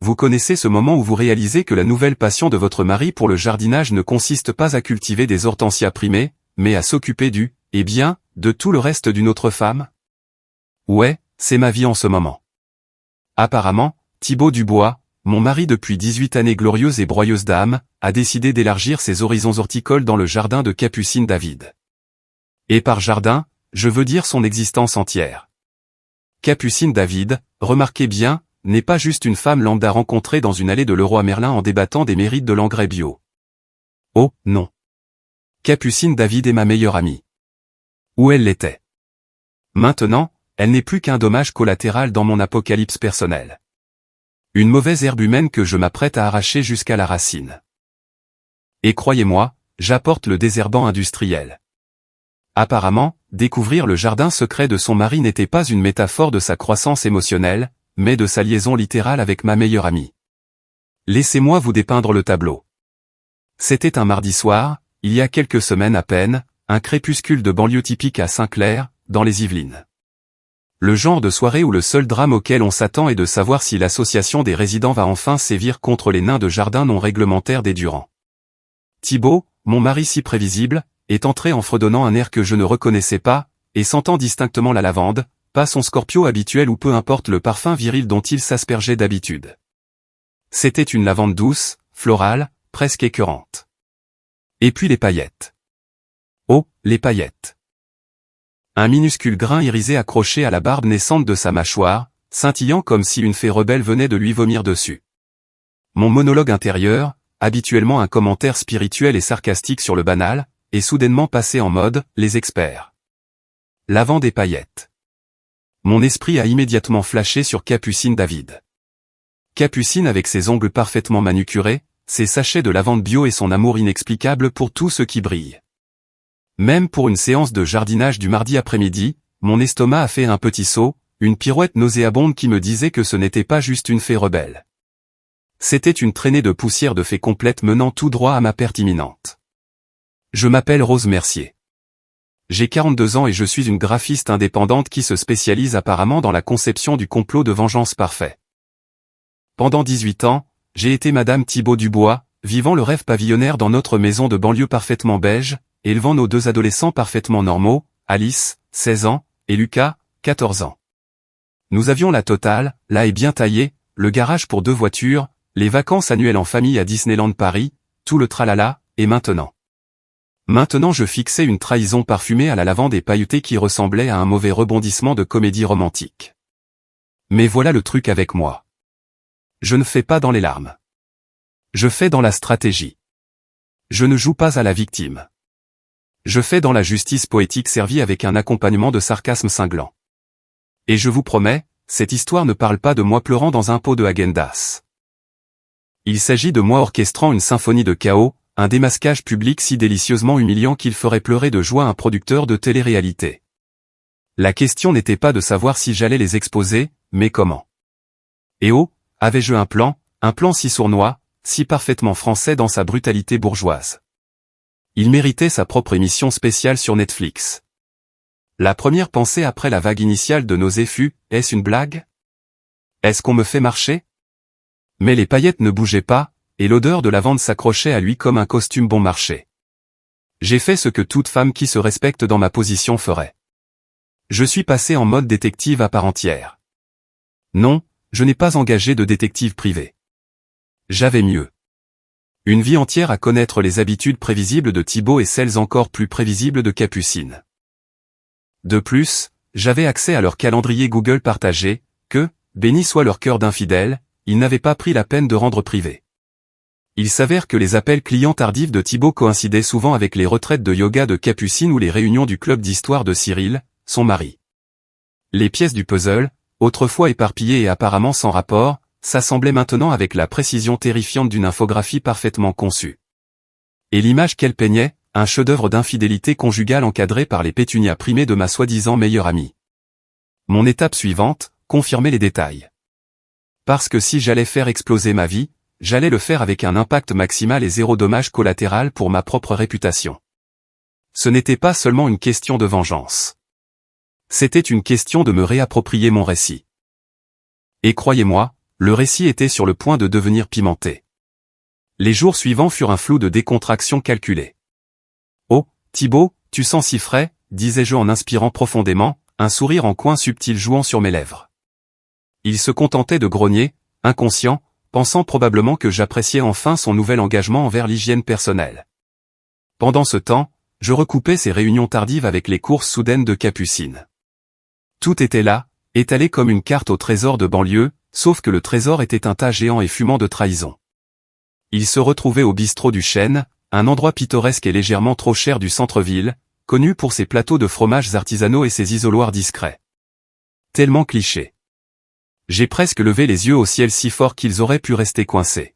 vous connaissez ce moment où vous réalisez que la nouvelle passion de votre mari pour le jardinage ne consiste pas à cultiver des hortensias primées, mais à s'occuper de tout le reste d'une autre femme? Ouais, c'est ma vie en ce moment. Apparemment, Thibaut Dubois, mon mari depuis 18 années glorieuses et broyeuses d'âme, a décidé d'élargir ses horizons horticoles dans le jardin de Capucine David. Et par jardin, je veux dire son existence entière. Capucine David, remarquez bien, n'est pas juste une femme lambda rencontrée dans une allée de Leroy Merlin en débattant des mérites de l'engrais bio. Oh, non. Capucine David est ma meilleure amie. Où elle l'était. Maintenant, elle n'est plus qu'un dommage collatéral dans mon apocalypse personnel. Une mauvaise herbe humaine que je m'apprête à arracher jusqu'à la racine. Et croyez-moi, j'apporte le désherbant industriel. Apparemment, découvrir le jardin secret de son mari n'était pas une métaphore de sa croissance émotionnelle, mais de sa liaison littérale avec ma meilleure amie. Laissez-moi vous dépeindre le tableau. C'était un mardi soir, il y a quelques semaines à peine, un crépuscule de banlieue typique à Saint-Clair, dans les Yvelines. Le genre de soirée où le seul drame auquel on s'attend est de savoir si l'association des résidents va enfin sévir contre les nains de jardin non réglementaires des Durand. Thibaut, mon mari si prévisible, est entré en fredonnant un air que je ne reconnaissais pas, et sentant distinctement la lavande, pas son Scorpio habituel ou peu importe le parfum viril dont il s'aspergeait d'habitude. C'était une lavande douce, florale, presque écœurante. Et puis les paillettes. Oh, les paillettes. Un minuscule grain irisé accroché à la barbe naissante de sa mâchoire, scintillant comme si une fée rebelle venait de lui vomir dessus. Mon monologue intérieur, habituellement un commentaire spirituel et sarcastique sur le banal, est soudainement passé en mode « les experts ». Lavande et paillettes. Mon esprit a immédiatement flashé sur Capucine David. Capucine avec ses ongles parfaitement manucurés, ses sachets de lavande bio et son amour inexplicable pour tout ce qui brille. Même pour une séance de jardinage du mardi après-midi, mon estomac a fait un petit saut, une pirouette nauséabonde qui me disait que ce n'était pas juste une fée rebelle. C'était une traînée de poussière de fée complète menant tout droit à ma perte imminente. Je m'appelle Rose Mercier. J'ai 42 ans et je suis une graphiste indépendante qui se spécialise apparemment dans la conception du complot de vengeance parfait. Pendant 18 ans, j'ai été Madame Thibaut Dubois, vivant le rêve pavillonnaire dans notre maison de banlieue parfaitement beige, élevant nos deux adolescents parfaitement normaux, Alice, 16 ans, et Lucas, 14 ans. Nous avions la totale, là et bien taillée, le garage pour 2 voitures, les vacances annuelles en famille à Disneyland Paris, tout le tralala, et maintenant. Maintenant je fixais une trahison parfumée à la lavande et pailletée qui ressemblait à un mauvais rebondissement de comédie romantique. Mais voilà le truc avec moi. Je ne fais pas dans les larmes. Je fais dans la stratégie. Je ne joue pas à la victime. Je fais dans la justice poétique servie avec un accompagnement de sarcasme cinglant. Et je vous promets, cette histoire ne parle pas de moi pleurant dans un pot de Häagen-Dazs. Il s'agit de moi orchestrant une symphonie de chaos, un démasquage public si délicieusement humiliant qu'il ferait pleurer de joie un producteur de télé-réalité. La question n'était pas de savoir si j'allais les exposer, mais comment. Et oh, avais-je un plan si sournois, si parfaitement français dans sa brutalité bourgeoise. Il méritait sa propre émission spéciale sur Netflix. La première pensée après la vague initiale de nausée fut, est-ce une blague? Est-ce qu'on me fait marcher? Mais les paillettes ne bougeaient pas, et l'odeur de lavande s'accrochait à lui comme un costume bon marché. J'ai fait ce que toute femme qui se respecte dans ma position ferait. Je suis passé en mode détective à part entière. Non, je n'ai pas engagé de détective privé. J'avais mieux. Une vie entière à connaître les habitudes prévisibles de Thibaut et celles encore plus prévisibles de Capucine. De plus, j'avais accès à leur calendrier Google partagé, que, béni soit leur cœur d'infidèle, ils n'avaient pas pris la peine de rendre privé. Il s'avère que les appels clients tardifs de Thibaut coïncidaient souvent avec les retraites de yoga de Capucine ou les réunions du club d'histoire de Cyril, son mari. Les pièces du puzzle, autrefois éparpillées et apparemment sans rapport, s'assemblaient maintenant avec la précision terrifiante d'une infographie parfaitement conçue. Et l'image qu'elle peignait, un chef-d'œuvre d'infidélité conjugale encadré par les pétunias primées de ma soi-disant meilleure amie. Mon étape suivante, confirmer les détails. Parce que si j'allais faire exploser ma vie, j'allais le faire avec un impact maximal et zéro dommage collatéral pour ma propre réputation. Ce n'était pas seulement une question de vengeance. C'était une question de me réapproprier mon récit. Et croyez-moi, le récit était sur le point de devenir pimenté. Les jours suivants furent un flou de décontraction calculée. « Oh, Thibaut, tu sens si frais », disais-je en inspirant profondément, un sourire en coin subtil jouant sur mes lèvres. Il se contentait de grogner, inconscient, pensant probablement que j'appréciais enfin son nouvel engagement envers l'hygiène personnelle. Pendant ce temps, je recoupais ces réunions tardives avec les courses soudaines de Capucine. Tout était là, étalé comme une carte au trésor de banlieue, sauf que le trésor était un tas géant et fumant de trahison. Il se retrouvait au bistrot du Chêne, un endroit pittoresque et légèrement trop cher du centre-ville, connu pour ses plateaux de fromages artisanaux et ses isoloirs discrets. Tellement cliché. J'ai presque levé les yeux au ciel si fort qu'ils auraient pu rester coincés.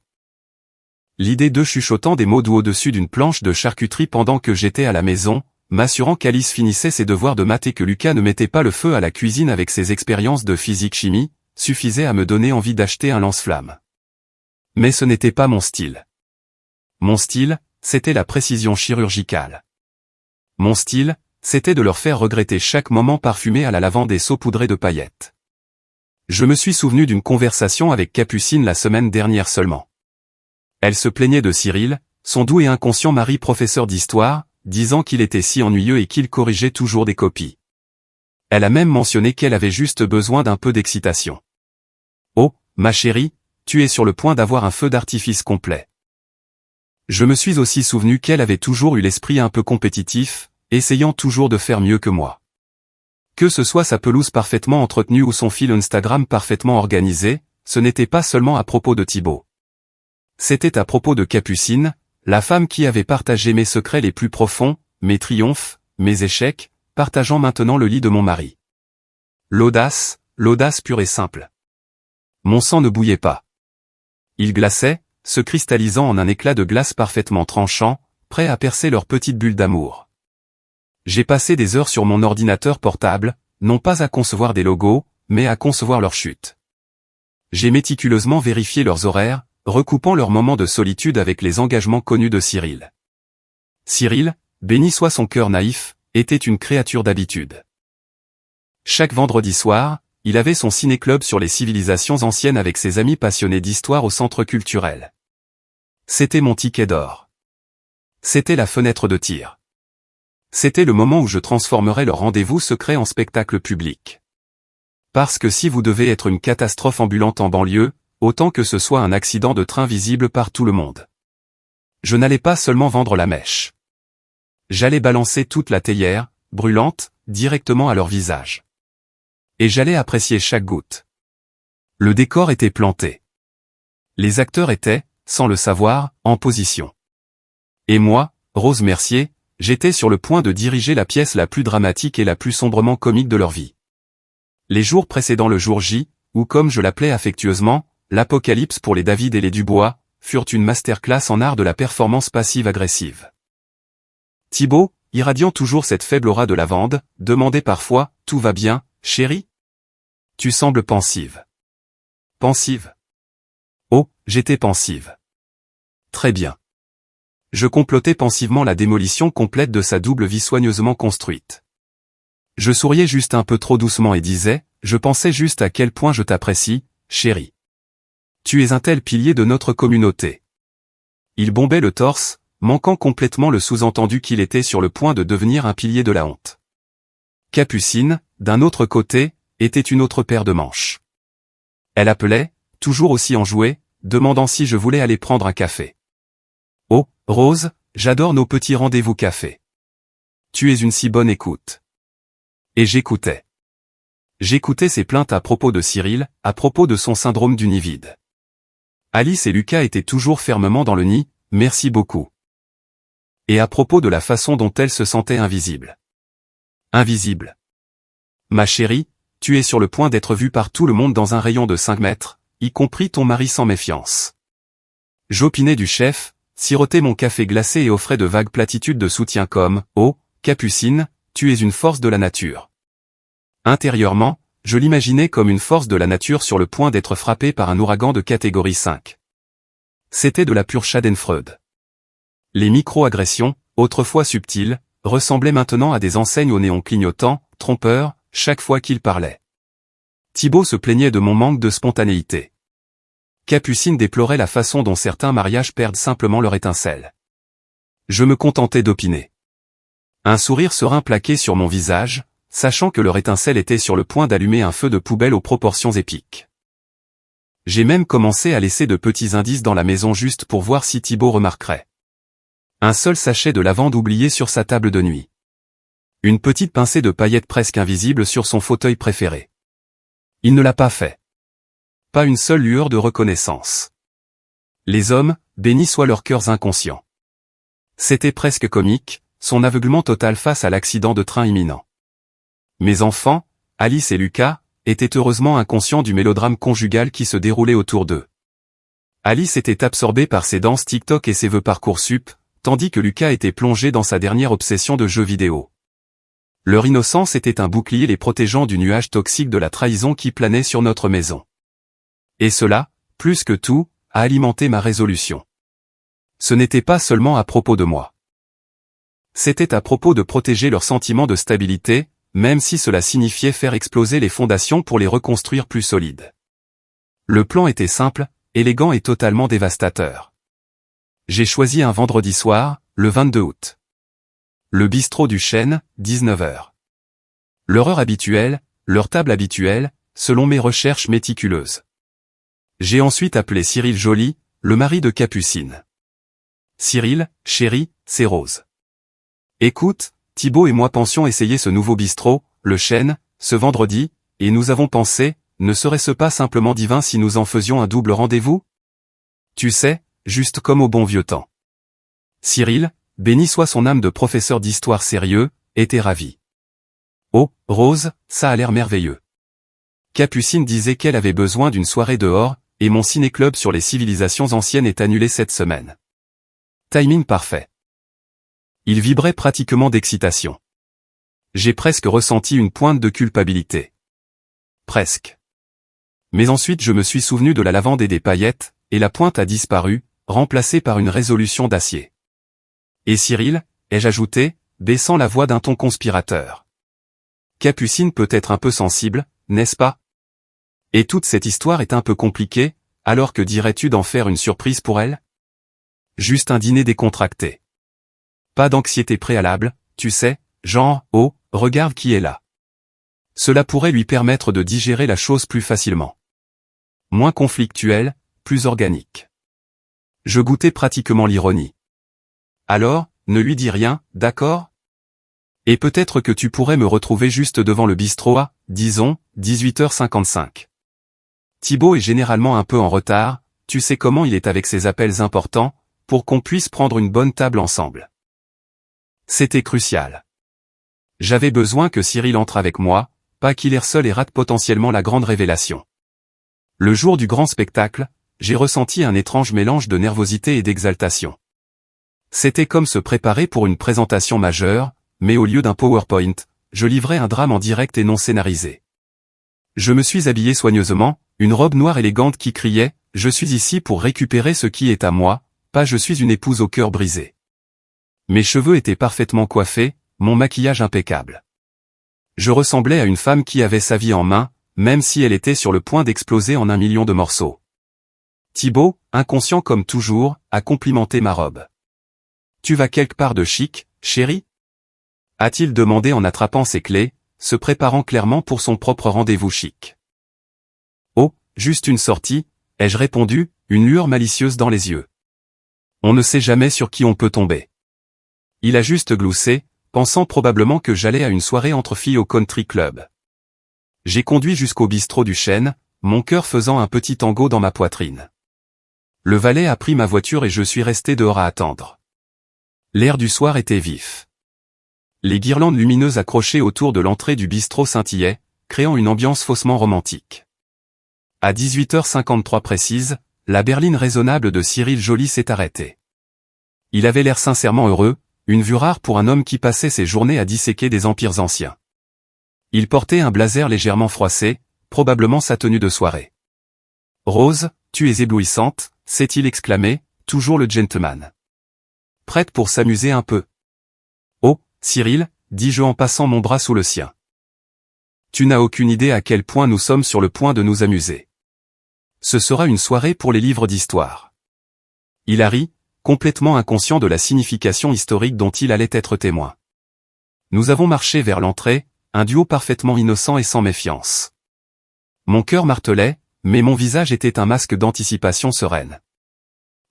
L'idée de chuchotant des mots doux au-dessus d'une planche de charcuterie pendant que j'étais à la maison, m'assurant qu'Alice finissait ses devoirs de maths et que Lucas ne mettait pas le feu à la cuisine avec ses expériences de physique-chimie, suffisait à me donner envie d'acheter un lance-flamme. Mais ce n'était pas mon style. Mon style, c'était la précision chirurgicale. Mon style, c'était de leur faire regretter chaque moment parfumé à la lavande et saupoudré de paillettes. Je me suis souvenu d'une conversation avec Capucine la semaine dernière seulement. Elle se plaignait de Cyril, son doux et inconscient mari professeur d'histoire, disant qu'il était si ennuyeux et qu'il corrigeait toujours des copies. Elle a même mentionné qu'elle avait juste besoin d'un peu d'excitation. Oh, ma chérie, tu es sur le point d'avoir un feu d'artifice complet. Je me suis aussi souvenu qu'elle avait toujours eu l'esprit un peu compétitif, essayant toujours de faire mieux que moi. Que ce soit sa pelouse parfaitement entretenue ou son fil Instagram parfaitement organisé, ce n'était pas seulement à propos de Thibaut. C'était à propos de Capucine, la femme qui avait partagé mes secrets les plus profonds, mes triomphes, mes échecs, partageant maintenant le lit de mon mari. L'audace pure et simple. Mon sang ne bouillait pas. Il glaçait, se cristallisant en un éclat de glace parfaitement tranchant, prêt à percer leur petite bulle d'amour. J'ai passé des heures sur mon ordinateur portable, non pas à concevoir des logos, mais à concevoir leur chute. J'ai méticuleusement vérifié leurs horaires, recoupant leurs moments de solitude avec les engagements connus de Cyril. Cyril, béni soit son cœur naïf, était une créature d'habitude. Chaque vendredi soir, il avait son ciné-club sur les civilisations anciennes avec ses amis passionnés d'histoire au centre culturel. C'était mon ticket d'or. C'était la fenêtre de tir. C'était le moment où je transformerais leur rendez-vous secret en spectacle public. Parce que si vous devez être une catastrophe ambulante en banlieue, autant que ce soit un accident de train visible par tout le monde. Je n'allais pas seulement vendre la mèche. J'allais balancer toute la théière, brûlante, directement à leur visage. Et j'allais apprécier chaque goutte. Le décor était planté. Les acteurs étaient, sans le savoir, en position. Et moi, Rose Mercier, j'étais sur le point de diriger la pièce la plus dramatique et la plus sombrement comique de leur vie. Les jours précédant le jour J, ou comme je l'appelais affectueusement, l'Apocalypse pour les David et les Dubois, furent une masterclass en art de la performance passive-agressive. Thibaut, irradiant toujours cette faible aura de lavande, demandait parfois, « Tout va bien, chérie ? Tu sembles pensive. » Pensive ? Oh, j'étais pensive. Très bien. Je complotais pensivement la démolition complète de sa double vie soigneusement construite. Je souriais juste un peu trop doucement et disais, « Je pensais juste à quel point je t'apprécie, chérie. Tu es un tel pilier de notre communauté. » Il bombait le torse, manquant complètement le sous-entendu qu'il était sur le point de devenir un pilier de la honte. Capucine, d'un autre côté, était une autre paire de manches. Elle appelait, toujours aussi enjouée, demandant si je voulais aller prendre un café. « Oh, Rose, j'adore nos petits rendez-vous café. Tu es une si bonne écoute. » Et j'écoutais. J'écoutais ses plaintes à propos de Cyril, à propos de son syndrome du nid vide. Alice et Lucas étaient toujours fermement dans le nid, merci beaucoup. Et à propos de la façon dont elle se sentait invisible. Invisible. Ma chérie, tu es sur le point d'être vue par tout le monde dans un rayon de 5 mètres, y compris ton mari sans méfiance. J'opinais du chef, sirotais mon café glacé et offrais de vagues platitudes de soutien comme « Oh, Capucine, tu es une force de la nature. » Intérieurement, je l'imaginais comme une force de la nature sur le point d'être frappée par un ouragan de catégorie 5. C'était de la pure Schadenfreude. Les micro-agressions, autrefois subtiles, ressemblaient maintenant à des enseignes au néon clignotant, trompeurs, chaque fois qu'il parlait. Thibaut se plaignait de mon manque de spontanéité. Capucine déplorait la façon dont certains mariages perdent simplement leur étincelle. Je me contentais d'opiner. Un sourire serein plaqué sur mon visage, sachant que leur étincelle était sur le point d'allumer un feu de poubelle aux proportions épiques. J'ai même commencé à laisser de petits indices dans la maison juste pour voir si Thibaut remarquerait. Un seul sachet de lavande oublié sur sa table de nuit. Une petite pincée de paillettes presque invisible sur son fauteuil préféré. Il ne l'a pas fait. Pas une seule lueur de reconnaissance. Les hommes, bénis soient leurs cœurs inconscients. C'était presque comique, son aveuglement total face à l'accident de train imminent. Mes enfants, Alice et Lucas, étaient heureusement inconscients du mélodrame conjugal qui se déroulait autour d'eux. Alice était absorbée par ses danses TikTok et ses vœux Parcoursup, tandis que Lucas était plongé dans sa dernière obsession de jeux vidéo. Leur innocence était un bouclier les protégeant du nuage toxique de la trahison qui planait sur notre maison. Et cela, plus que tout, a alimenté ma résolution. Ce n'était pas seulement à propos de moi. C'était à propos de protéger leur sentiment de stabilité, même si cela signifiait faire exploser les fondations pour les reconstruire plus solides. Le plan était simple, élégant et totalement dévastateur. J'ai choisi un vendredi soir, le 22 août. Le bistrot du Chêne, 19h. Leur heure habituelle, leur table habituelle, selon mes recherches méticuleuses. J'ai ensuite appelé Cyril Joly, le mari de Capucine. Cyril, chérie, c'est Rose. Écoute, Thibaut et moi pensions essayer ce nouveau bistrot, le Chêne, ce vendredi, et nous avons pensé, ne serait-ce pas simplement divin si nous en faisions un double rendez-vous? Tu sais, juste comme au bon vieux temps. Cyril, béni soit son âme de professeur d'histoire sérieux, était ravi. Oh, Rose, ça a l'air merveilleux. Capucine disait qu'elle avait besoin d'une soirée dehors, et mon ciné-club sur les civilisations anciennes est annulé cette semaine. Timing parfait. Il vibrait pratiquement d'excitation. J'ai presque ressenti une pointe de culpabilité. Presque. Mais ensuite je me suis souvenu de la lavande et des paillettes, et la pointe a disparu, remplacée par une résolution d'acier. Et Cyril, ai-je ajouté, baissant la voix d'un ton conspirateur. Capucine peut être un peu sensible, n'est-ce pas? Et toute cette histoire est un peu compliquée, alors que dirais-tu d'en faire une surprise pour elle? Juste un dîner décontracté. Pas d'anxiété préalable, tu sais, genre, oh, regarde qui est là. Cela pourrait lui permettre de digérer la chose plus facilement. Moins conflictuel, plus organique. Je goûtais pratiquement l'ironie. Alors, ne lui dis rien, d'accord? Et peut-être que tu pourrais me retrouver juste devant le bistrot à, disons, 18h55. Thibaut est généralement un peu en retard, tu sais comment il est avec ses appels importants, pour qu'on puisse prendre une bonne table ensemble. C'était crucial. J'avais besoin que Cyril entre avec moi, pas qu'il erre seul et rate potentiellement la grande révélation. Le jour du grand spectacle, j'ai ressenti un étrange mélange de nervosité et d'exaltation. C'était comme se préparer pour une présentation majeure, mais au lieu d'un PowerPoint, je livrais un drame en direct et non scénarisé. Je me suis habillé soigneusement, une robe noire élégante qui criait « Je suis ici pour récupérer ce qui est à moi », pas « Je suis une épouse au cœur brisé ». Mes cheveux étaient parfaitement coiffés, mon maquillage impeccable. Je ressemblais à une femme qui avait sa vie en main, même si elle était sur le point d'exploser en 1 million de morceaux. Thibaut, inconscient comme toujours, a complimenté ma robe. « Tu vas quelque part de chic, chérie ?» a-t-il demandé en attrapant ses clés, se préparant clairement pour son propre rendez-vous chic. « Oh, juste une sortie », ai-je répondu, une lueur malicieuse dans les yeux. On ne sait jamais sur qui on peut tomber. Il a juste gloussé, pensant probablement que j'allais à une soirée entre filles au country club. J'ai conduit jusqu'au bistrot du Chêne, mon cœur faisant un petit tango dans ma poitrine. Le valet a pris ma voiture et je suis resté dehors à attendre. L'air du soir était vif. Les guirlandes lumineuses accrochées autour de l'entrée du bistrot scintillaient, créant une ambiance faussement romantique. À 18h53 précise, la berline raisonnable de Cyril Joly s'est arrêtée. Il avait l'air sincèrement heureux, une vue rare pour un homme qui passait ses journées à disséquer des empires anciens. Il portait un blazer légèrement froissé, probablement sa tenue de soirée. « Rose, tu es éblouissante », s'est-il exclamé, toujours le gentleman. « Prête pour s'amuser un peu ?»« Oh, Cyril », dis-je en passant mon bras sous le sien. « Tu n'as aucune idée à quel point nous sommes sur le point de nous amuser. » Ce sera une soirée pour les livres d'histoire. Il a ri, complètement inconscient de la signification historique dont il allait être témoin. Nous avons marché vers l'entrée, un duo parfaitement innocent et sans méfiance. Mon cœur martelait, mais mon visage était un masque d'anticipation sereine.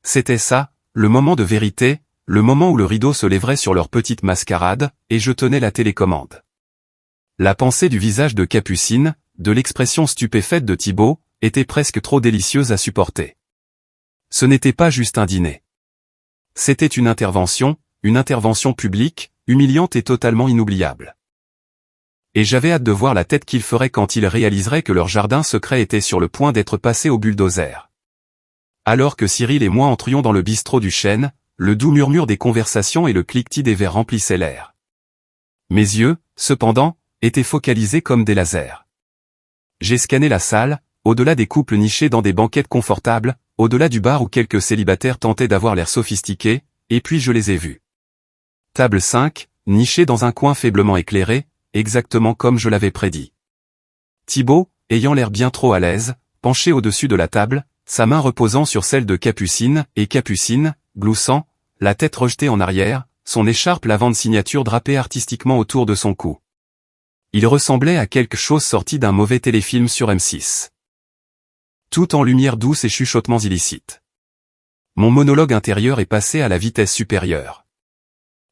C'était ça, le moment de vérité, le moment où le rideau se lèverait sur leur petite mascarade, et je tenais la télécommande. La pensée du visage de Capucine, de l'expression stupéfaite de Thibaut, était presque trop délicieuse à supporter. Ce n'était pas juste un dîner. C'était une intervention publique, humiliante et totalement inoubliable. Et j'avais hâte de voir la tête qu'ils feraient quand ils réaliseraient que leur jardin secret était sur le point d'être passé au bulldozer. Alors que Cyril et moi entrions dans le bistrot du Chêne, le doux murmure des conversations et le cliquetis des verres remplissaient l'air. Mes yeux, cependant, étaient focalisés comme des lasers. J'ai scanné la salle, au-delà des couples nichés dans des banquettes confortables, au-delà du bar où quelques célibataires tentaient d'avoir l'air sophistiqués, et puis je les ai vus. Table 5, nichée dans un coin faiblement éclairé, exactement comme je l'avais prédit. Thibaut, ayant l'air bien trop à l'aise, penché au-dessus de la table, sa main reposant sur celle de Capucine, et Capucine, gloussant, la tête rejetée en arrière, son écharpe lavande signature drapée artistiquement autour de son cou. Il ressemblait à quelque chose sorti d'un mauvais téléfilm sur M6. Tout en lumière douce et chuchotements illicites. Mon monologue intérieur est passé à la vitesse supérieure.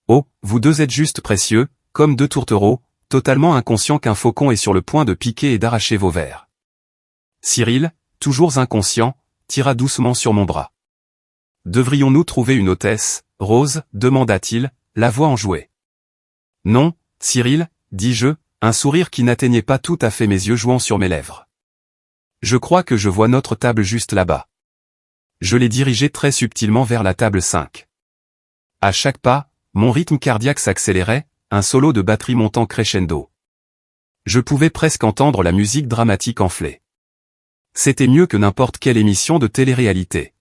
Oh, vous deux êtes juste précieux, comme deux tourtereaux, totalement inconscients qu'un faucon est sur le point de piquer et d'arracher vos vers. Cyril, toujours inconscient, tira doucement sur mon bras. Devrions-nous trouver une hôtesse, Rose, demanda-t-il, la voix enjouée. Non, Cyril, dis-je, un sourire qui n'atteignait pas tout à fait mes yeux jouant sur mes lèvres. Je crois que je vois notre table juste là-bas. Je l'ai dirigée très subtilement vers la table 5. À chaque pas, mon rythme cardiaque s'accélérait, un solo de batterie montant crescendo. Je pouvais presque entendre la musique dramatique enfler. C'était mieux que n'importe quelle émission de télé-réalité.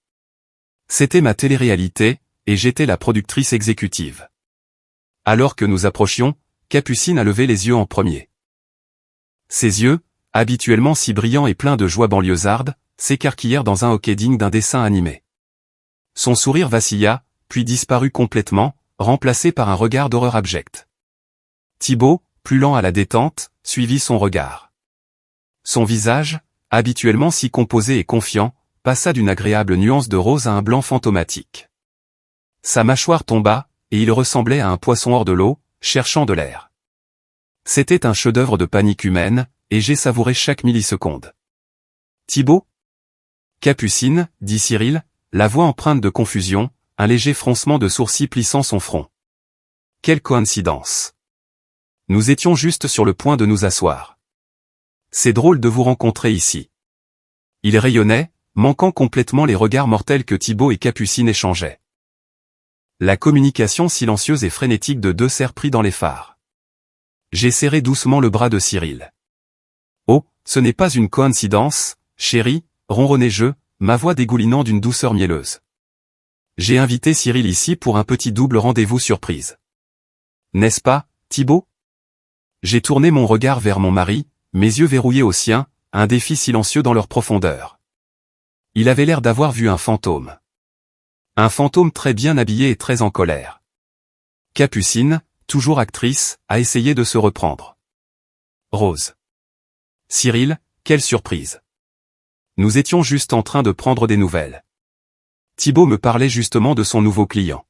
C'était ma télé-réalité, et j'étais la productrice exécutive. Alors que nous approchions, Capucine a levé les yeux en premier. Ses yeux, habituellement si brillants et pleins de joie banlieusarde, s'écarquillèrent dans un hoquet digne d'un dessin animé. Son sourire vacilla, puis disparut complètement, remplacé par un regard d'horreur abjecte. Thibaut, plus lent à la détente, suivit son regard. Son visage, habituellement si composé et confiant, passa d'une agréable nuance de rose à un blanc fantomatique. Sa mâchoire tomba, et il ressemblait à un poisson hors de l'eau, cherchant de l'air. C'était un chef-d'œuvre de panique humaine, et j'ai savouré chaque milliseconde. Thibaut ? Capucine, dit Cyril, la voix empreinte de confusion, un léger froncement de sourcils plissant son front. Quelle coïncidence. Nous étions juste sur le point de nous asseoir. C'est drôle de vous rencontrer ici. Il rayonnait, manquant complètement les regards mortels que Thibaut et Capucine échangeaient. La communication silencieuse et frénétique de deux cerfs pris dans les phares. J'ai serré doucement le bras de Cyril. Oh, ce n'est pas une coïncidence, chérie, ronronnai-je, ma voix dégoulinant d'une douceur mielleuse. J'ai invité Cyril ici pour un petit double rendez-vous surprise. N'est-ce pas, Thibaut ? J'ai tourné mon regard vers mon mari, mes yeux verrouillés aux siens, un défi silencieux dans leur profondeur. Il avait l'air d'avoir vu un fantôme. Un fantôme très bien habillé et très en colère. Capucine, toujours actrice, a essayé de se reprendre. Rose. Cyril, quelle surprise. Nous étions juste en train de prendre des nouvelles. Thibaut me parlait justement de son nouveau client.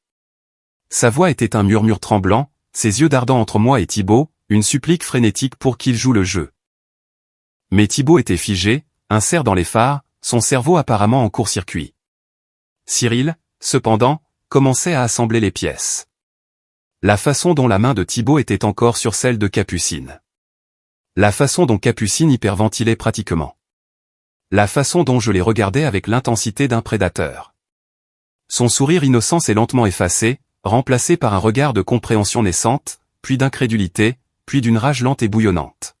Sa voix était un murmure tremblant, ses yeux dardant entre moi et Thibaut, une supplique frénétique pour qu'il joue le jeu. Mais Thibaut était figé, un cerf dans les phares, son cerveau apparemment en court-circuit. Cyril, cependant, commençait à assembler les pièces. La façon dont la main de Thibaut était encore sur celle de Capucine. La façon dont Capucine hyperventilait pratiquement. La façon dont je les regardais avec l'intensité d'un prédateur. Son sourire innocent s'est lentement effacé, remplacé par un regard de compréhension naissante, puis d'incrédulité, puis d'une rage lente et bouillonnante.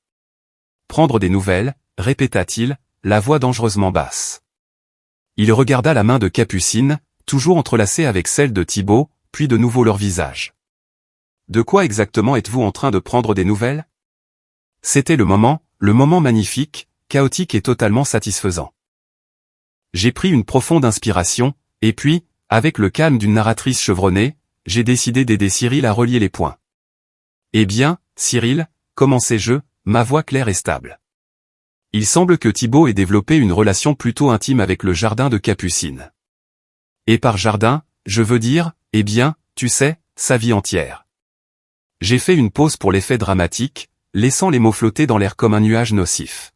Prendre des nouvelles, répéta-t-il, la voix dangereusement basse. Il regarda la main de Capucine, toujours entrelacée avec celle de Thibaut, puis de nouveau leur visage. De quoi exactement êtes-vous en train de prendre des nouvelles ? C'était le moment magnifique, chaotique et totalement satisfaisant. J'ai pris une profonde inspiration, et puis, avec le calme d'une narratrice chevronnée, j'ai décidé d'aider Cyril à relier les points. Eh bien, Cyril, commençai-je, ma voix claire et stable. Il semble que Thibaut ait développé une relation plutôt intime avec le jardin de Capucine. Et par jardin, je veux dire, eh bien, tu sais, sa vie entière. J'ai fait une pause pour l'effet dramatique, laissant les mots flotter dans l'air comme un nuage nocif.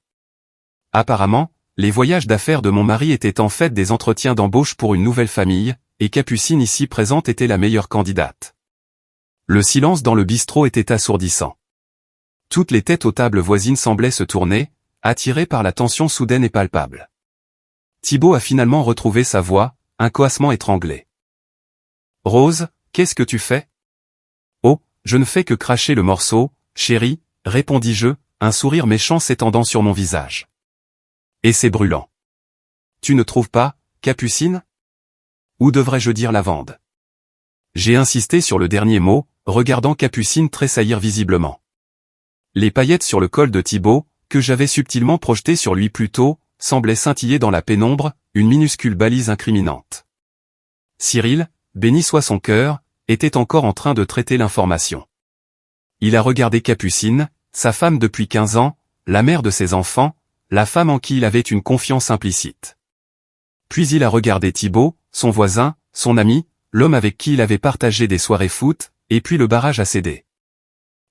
Apparemment, les voyages d'affaires de mon mari étaient en fait des entretiens d'embauche pour une nouvelle famille, et Capucine ici présente était la meilleure candidate. Le silence dans le bistrot était assourdissant. Toutes les têtes aux tables voisines semblaient se tourner, attirées par la tension soudaine et palpable. Thibaut a finalement retrouvé sa voix, un coassement étranglé. « Rose, qu'est-ce que tu fais ?»« Oh, je ne fais que cracher le morceau, chérie, répondis-je, un sourire méchant s'étendant sur mon visage. Et c'est brûlant. Tu ne trouves pas, Capucine ? Ou devrais-je dire lavande ? J'ai insisté sur le dernier mot, regardant Capucine tressaillir visiblement. Les paillettes sur le col de Thibaut, que j'avais subtilement projetées sur lui plus tôt, semblaient scintiller dans la pénombre, une minuscule balise incriminante. Cyril, béni soit son cœur, était encore en train de traiter l'information. Il a regardé Capucine, sa femme depuis 15 ans, la mère de ses enfants, la femme en qui il avait une confiance implicite. Puis il a regardé Thibaut, son voisin, son ami, l'homme avec qui il avait partagé des soirées foot, et puis le barrage a cédé.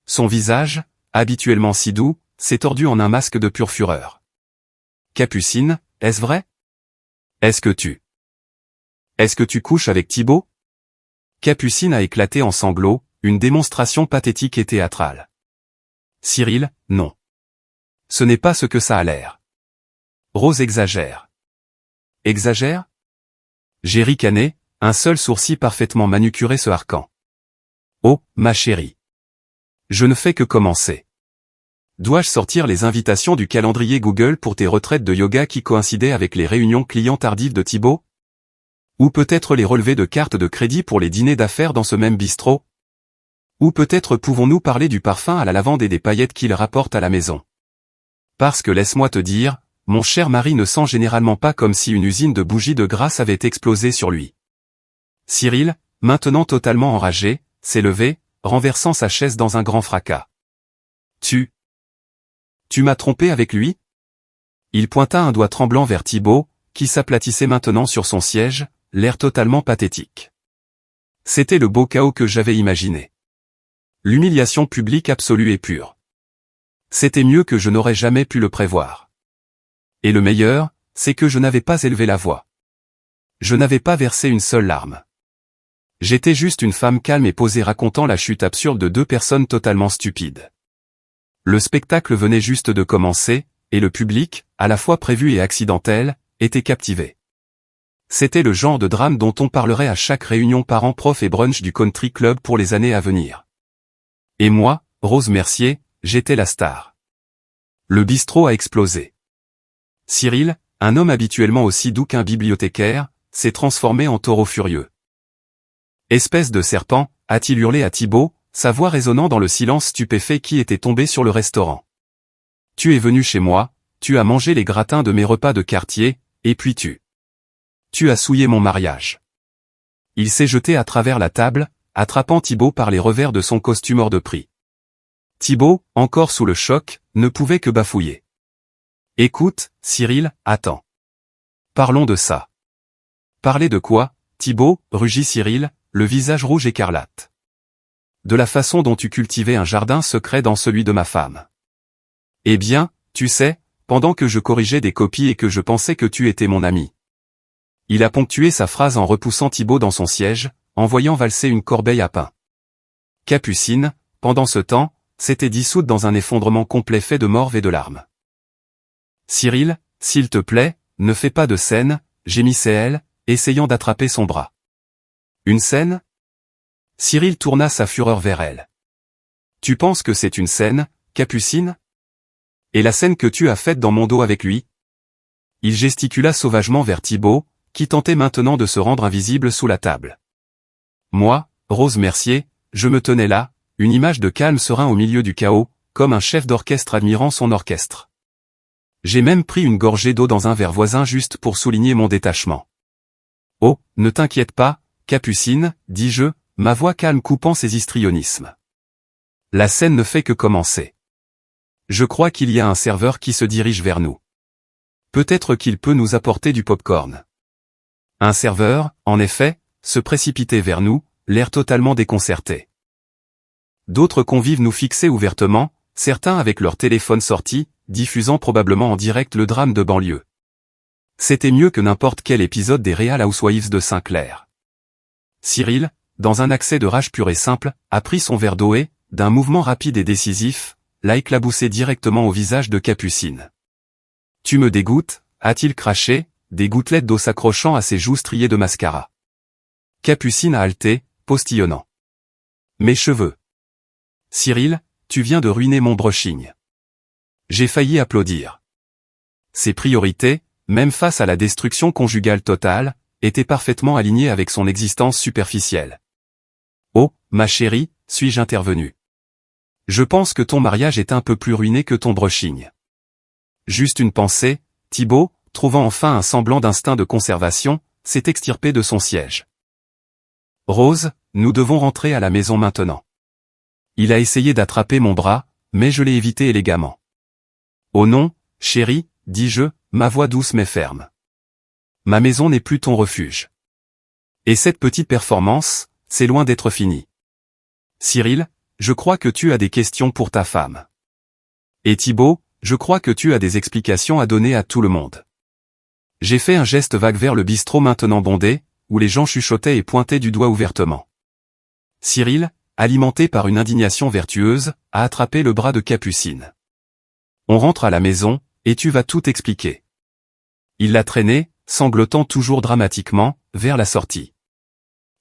Son visage, habituellement si doux, s'est tordu en un masque de pure fureur. Capucine, est-ce vrai ? Est-ce que tu couches avec Thibaut ? Capucine a éclaté en sanglots, une démonstration pathétique et théâtrale. Cyril, non. Ce n'est pas ce que ça a l'air. Rose exagère. Exagère ? J'ai ricané, un seul sourcil parfaitement manucuré se harquant. Oh, ma chérie. Je ne fais que commencer. Dois-je sortir les invitations du calendrier Google pour tes retraites de yoga qui coïncidaient avec les réunions clients tardives de Thibaut ? Ou peut-être les relevés de cartes de crédit pour les dîners d'affaires dans ce même bistrot ? Ou peut-être pouvons-nous parler du parfum à la lavande et des paillettes qu'il rapporte à la maison ? Parce que laisse-moi te dire, mon cher mari ne sent généralement pas comme si une usine de bougies de grâce avait explosé sur lui. Cyril, maintenant totalement enragé, s'est levé, renversant sa chaise dans un grand fracas. Tu m'as trompé avec lui ? Il pointa un doigt tremblant vers Thibaut, qui s'aplatissait maintenant sur son siège, l'air totalement pathétique. C'était le beau chaos que j'avais imaginé. L'humiliation publique absolue et pure. C'était mieux que je n'aurais jamais pu le prévoir. Et le meilleur, c'est que je n'avais pas élevé la voix. Je n'avais pas versé une seule larme. J'étais juste une femme calme et posée racontant la chute absurde de deux personnes totalement stupides. Le spectacle venait juste de commencer, et le public, à la fois prévu et accidentel, était captivé. C'était le genre de drame dont on parlerait à chaque réunion parents-prof et brunch du country club pour les années à venir. Et moi, Rose Mercier, j'étais la star. Le bistrot a explosé. Cyril, un homme habituellement aussi doux qu'un bibliothécaire, s'est transformé en taureau furieux. Espèce de serpent, a-t-il hurlé à Thibaut, sa voix résonnant dans le silence stupéfait qui était tombé sur le restaurant. Tu es venu chez moi, tu as mangé les gratins de mes repas de quartier, et puis tu as souillé mon mariage. Il s'est jeté à travers la table, attrapant Thibaut par les revers de son costume hors de prix. Thibaut, encore sous le choc, ne pouvait que bafouiller. Écoute, Cyril, attends. Parlons de ça. Parler de quoi, Thibaut, rugit Cyril, le visage rouge écarlate. De la façon dont tu cultivais un jardin secret dans celui de ma femme. Eh bien, tu sais, pendant que je corrigeais des copies et que je pensais que tu étais mon ami. Il a ponctué sa phrase en repoussant Thibaut dans son siège, en voyant valser une corbeille à pain. Capucine, pendant ce temps, s'était dissoute dans un effondrement complet fait de morve et de larmes. Cyril, s'il te plaît, ne fais pas de scène, gémissait elle, essayant d'attraper son bras. Une scène ? Cyril tourna sa fureur vers elle. Tu penses que c'est une scène, Capucine ? Et la scène que tu as faite dans mon dos avec lui ? Il gesticula sauvagement vers Thibaut, qui tentait maintenant de se rendre invisible sous la table. Moi, Rose Mercier, je me tenais là, une image de calme serein au milieu du chaos, comme un chef d'orchestre admirant son orchestre. J'ai même pris une gorgée d'eau dans un verre voisin juste pour souligner mon détachement. Oh, ne t'inquiète pas, Capucine, dis-je, ma voix calme coupant ses histrionismes. La scène ne fait que commencer. Je crois qu'il y a un serveur qui se dirige vers nous. Peut-être qu'il peut nous apporter du pop-corn. Un serveur, en effet, se précipitait vers nous, l'air totalement déconcerté. D'autres convives nous fixaient ouvertement, certains avec leur téléphone sorti, diffusant probablement en direct le drame de banlieue. C'était mieux que n'importe quel épisode des Real Housewives de Saint-Clair. Cyril, dans un accès de rage pure et simple, a pris son verre d'eau et, d'un mouvement rapide et décisif, l'a éclaboussé directement au visage de Capucine. « Tu me dégoûtes » a-t-il craché, des gouttelettes d'eau s'accrochant à ses joues striées de mascara. Capucine a haleté, postillonnant. « Mes cheveux. Cyril, tu viens de ruiner mon brushing. » J'ai failli applaudir. Ses priorités, même face à la destruction conjugale totale, étaient parfaitement alignées avec son existence superficielle. « Oh, ma chérie, suis-je intervenu. Je pense que ton mariage est un peu plus ruiné que ton brushing. » Juste une pensée, Thibaut, trouvant enfin un semblant d'instinct de conservation, s'est extirpé de son siège. « Rose, nous devons rentrer à la maison maintenant. » Il a essayé d'attraper mon bras, mais je l'ai évité élégamment. « Oh non, chérie, dis-je, ma voix douce mais ferme. Ma maison n'est plus ton refuge. Et cette petite performance, c'est loin d'être fini. Cyril, je crois que tu as des questions pour ta femme. Et Thibaut, je crois que tu as des explications à donner à tout le monde. » J'ai fait un geste vague vers le bistrot maintenant bondé, où les gens chuchotaient et pointaient du doigt ouvertement. Cyril, alimenté par une indignation vertueuse, a attrapé le bras de Capucine. « On rentre à la maison, et tu vas tout expliquer. » Il l'a traîné, sanglotant toujours dramatiquement, vers la sortie.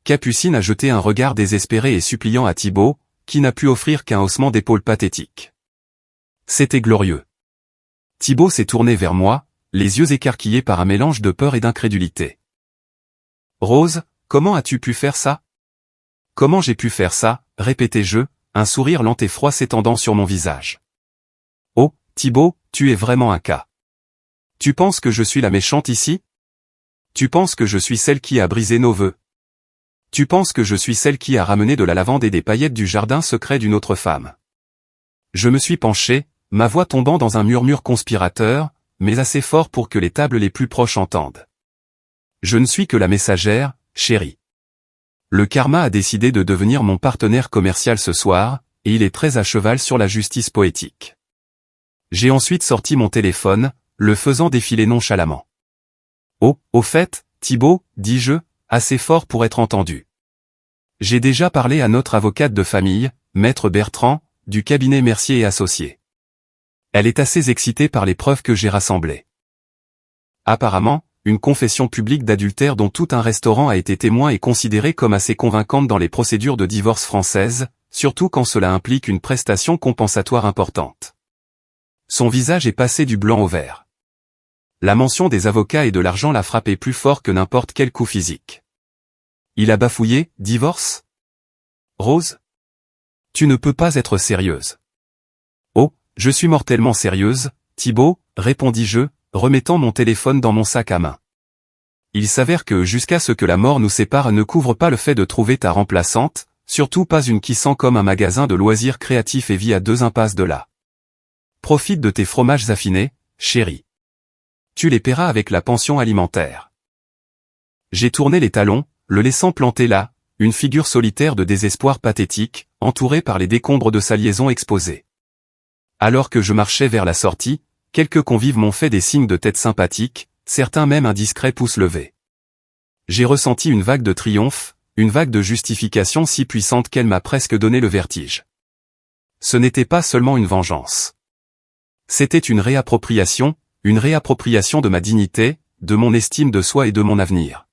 Capucine a jeté un regard désespéré et suppliant à Thibaut, qui n'a pu offrir qu'un haussement d'épaules pathétique. C'était glorieux. Thibaut s'est tourné vers moi, les yeux écarquillés par un mélange de peur et d'incrédulité. « Rose, comment as-tu pu faire ça ? » « Comment j'ai pu faire ça ?» répétai-je, un sourire lent et froid s'étendant sur mon visage. « Oh, Thibaut, tu es vraiment un cas. Tu penses que je suis la méchante ici ? Tu penses que je suis celle qui a brisé nos vœux ? Tu penses que je suis celle qui a ramené de la lavande et des paillettes du jardin secret d'une autre femme ? » Je me suis penché, ma voix tombant dans un murmure conspirateur, mais assez fort pour que les tables les plus proches entendent. « Je ne suis que la messagère, chérie. Le karma a décidé de devenir mon partenaire commercial ce soir, et il est très à cheval sur la justice poétique. » J'ai ensuite sorti mon téléphone, le faisant défiler nonchalamment. « Oh, au fait, Thibaut, dis-je, assez fort pour être entendu. J'ai déjà parlé à notre avocate de famille, Maître Bertrand, du cabinet Mercier et Associés. Elle est assez excitée par les preuves que j'ai rassemblées. Apparemment, une confession publique d'adultère dont tout un restaurant a été témoin est considérée comme assez convaincante dans les procédures de divorce françaises, surtout quand cela implique une prestation compensatoire importante. Son visage est passé du blanc au vert. La mention des avocats et de l'argent l'a frappé plus fort que n'importe quel coup physique. Il a bafouillé, divorce ? Rose ? Tu ne peux pas être sérieuse. Oh, je suis mortellement sérieuse, Thibaut, répondis-je, remettant mon téléphone dans mon sac à main. Il s'avère que jusqu'à ce que la mort nous sépare ne couvre pas le fait de trouver ta remplaçante, surtout pas une qui sent comme un magasin de loisirs créatifs et vit à 2 impasses de là. Profite de tes fromages affinés, chérie. Tu les paieras avec la pension alimentaire. J'ai tourné les talons, le laissant planter là, une figure solitaire de désespoir pathétique, entourée par les décombres de sa liaison exposée. Alors que je marchais vers la sortie, quelques convives m'ont fait des signes de tête sympathiques, certains même un discret pouce levé. J'ai ressenti une vague de triomphe, une vague de justification si puissante qu'elle m'a presque donné le vertige. Ce n'était pas seulement une vengeance. C'était une réappropriation de ma dignité, de mon estime de soi et de mon avenir.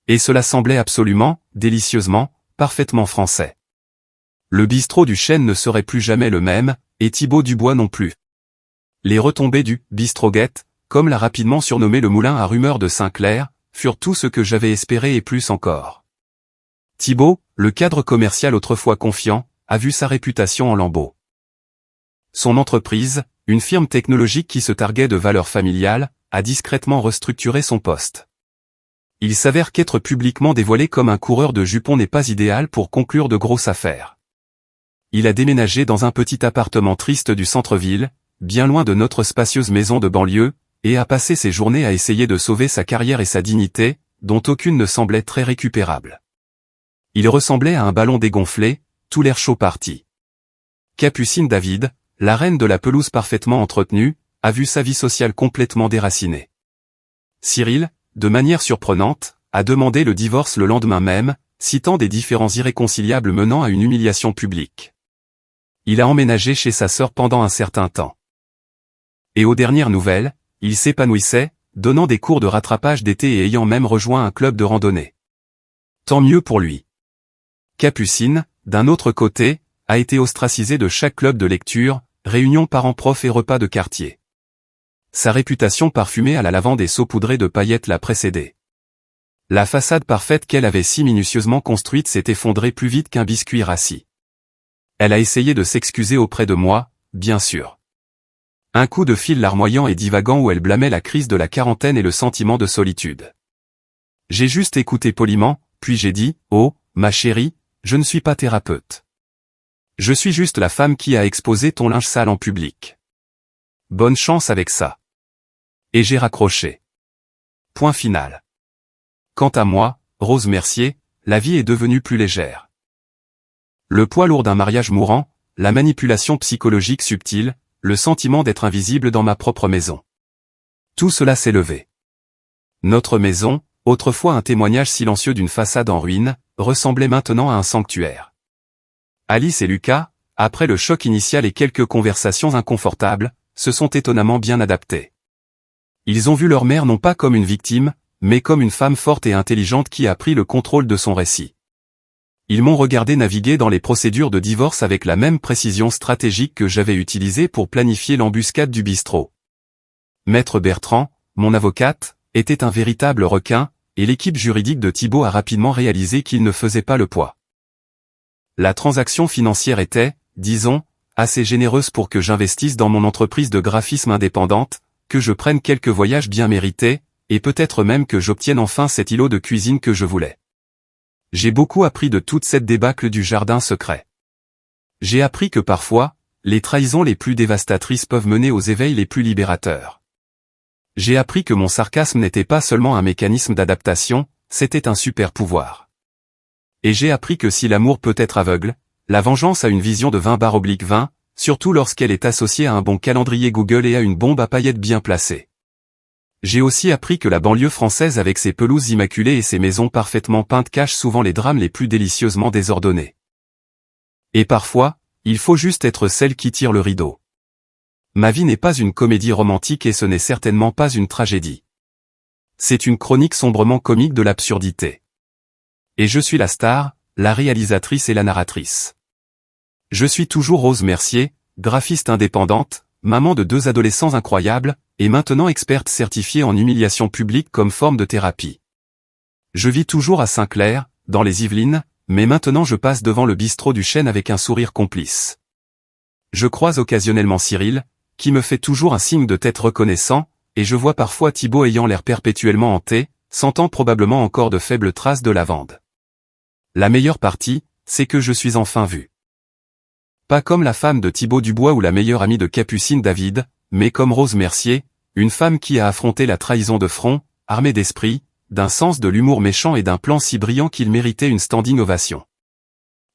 Et cela semblait absolument, délicieusement, parfaitement français. Le bistrot du Chêne ne serait plus jamais le même, et Thibaut Dubois non plus. Les retombées du « bistroguette », comme l'a rapidement surnommé le moulin à rumeurs de Saint-Clair, furent tout ce que j'avais espéré et plus encore. Thibaut, le cadre commercial autrefois confiant, a vu sa réputation en lambeaux. Son entreprise, une firme technologique qui se targuait de valeurs familiales, a discrètement restructuré son poste. Il s'avère qu'être publiquement dévoilé comme un coureur de jupons n'est pas idéal pour conclure de grosses affaires. Il a déménagé dans un petit appartement triste du centre-ville, bien loin de notre spacieuse maison de banlieue, et a passé ses journées à essayer de sauver sa carrière et sa dignité, dont aucune ne semblait très récupérable. Il ressemblait à un ballon dégonflé, tout l'air chaud parti. Capucine David, la reine de la pelouse parfaitement entretenue, a vu sa vie sociale complètement déracinée. Cyril, de manière surprenante, a demandé le divorce le lendemain même, citant des différends irréconciliables menant à une humiliation publique. Il a emménagé chez sa sœur pendant un certain temps. Et aux dernières nouvelles, il s'épanouissait, donnant des cours de rattrapage d'été et ayant même rejoint un club de randonnée. Tant mieux pour lui. Capucine, d'un autre côté, a été ostracisé de chaque club de lecture, réunions parents-prof et repas de quartier. Sa réputation parfumée à la lavande et saupoudrée de paillettes l'a précédée. La façade parfaite qu'elle avait si minutieusement construite s'est effondrée plus vite qu'un biscuit rassis. Elle a essayé de s'excuser auprès de moi, bien sûr. Un coup de fil larmoyant et divagant où elle blâmait la crise de la quarantaine et le sentiment de solitude. J'ai juste écouté poliment, puis j'ai dit, « Oh, ma chérie, je ne suis pas thérapeute. Je suis juste la femme qui a exposé ton linge sale en public. Bonne chance avec ça. » Et j'ai raccroché. Point final. Quant à moi, Rose Mercier, la vie est devenue plus légère. Le poids lourd d'un mariage mourant, la manipulation psychologique subtile, le sentiment d'être invisible dans ma propre maison. Tout cela s'est levé. Notre maison, autrefois un témoignage silencieux d'une façade en ruine, ressemblait maintenant à un sanctuaire. Alice et Lucas, après le choc initial et quelques conversations inconfortables, se sont étonnamment bien adaptés. Ils ont vu leur mère non pas comme une victime, mais comme une femme forte et intelligente qui a pris le contrôle de son récit. Ils m'ont regardé naviguer dans les procédures de divorce avec la même précision stratégique que j'avais utilisée pour planifier l'embuscade du bistrot. Maître Bertrand, mon avocate, était un véritable requin, et l'équipe juridique de Thibault a rapidement réalisé qu'il ne faisait pas le poids. La transaction financière était, disons, assez généreuse pour que j'investisse dans mon entreprise de graphisme indépendante, que je prenne quelques voyages bien mérités, et peut-être même que j'obtienne enfin cet îlot de cuisine que je voulais. J'ai beaucoup appris de toute cette débâcle du jardin secret. J'ai appris que parfois, les trahisons les plus dévastatrices peuvent mener aux éveils les plus libérateurs. J'ai appris que mon sarcasme n'était pas seulement un mécanisme d'adaptation, c'était un super pouvoir. Et j'ai appris que si l'amour peut être aveugle, la vengeance a une vision de 20/20, surtout lorsqu'elle est associée à un bon calendrier Google et à une bombe à paillettes bien placée. J'ai aussi appris que la banlieue française avec ses pelouses immaculées et ses maisons parfaitement peintes cache souvent les drames les plus délicieusement désordonnés. Et parfois, il faut juste être celle qui tire le rideau. Ma vie n'est pas une comédie romantique et ce n'est certainement pas une tragédie. C'est une chronique sombrement comique de l'absurdité. Et je suis la star, la réalisatrice et la narratrice. Je suis toujours Rose Mercier, graphiste indépendante, maman de 2 adolescents incroyables, et maintenant experte certifiée en humiliation publique comme forme de thérapie. Je vis toujours à Saint-Clair, dans les Yvelines, mais maintenant je passe devant le bistrot du Chêne avec un sourire complice. Je croise occasionnellement Cyril, qui me fait toujours un signe de tête reconnaissant, et je vois parfois Thibault ayant l'air perpétuellement hanté, sentant probablement encore de faibles traces de lavande. La meilleure partie, c'est que je suis enfin vu. Pas comme la femme de Thibault Dubois ou la meilleure amie de Capucine David, mais comme Rose Mercier, une femme qui a affronté la trahison de front, armée d'esprit, d'un sens de l'humour méchant et d'un plan si brillant qu'il méritait une standing ovation.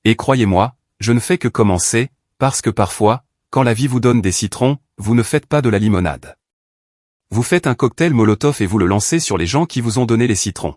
Et croyez-moi, je ne fais que commencer, parce que parfois, quand la vie vous donne des citrons, vous ne faites pas de la limonade. Vous faites un cocktail Molotov et vous le lancez sur les gens qui vous ont donné les citrons.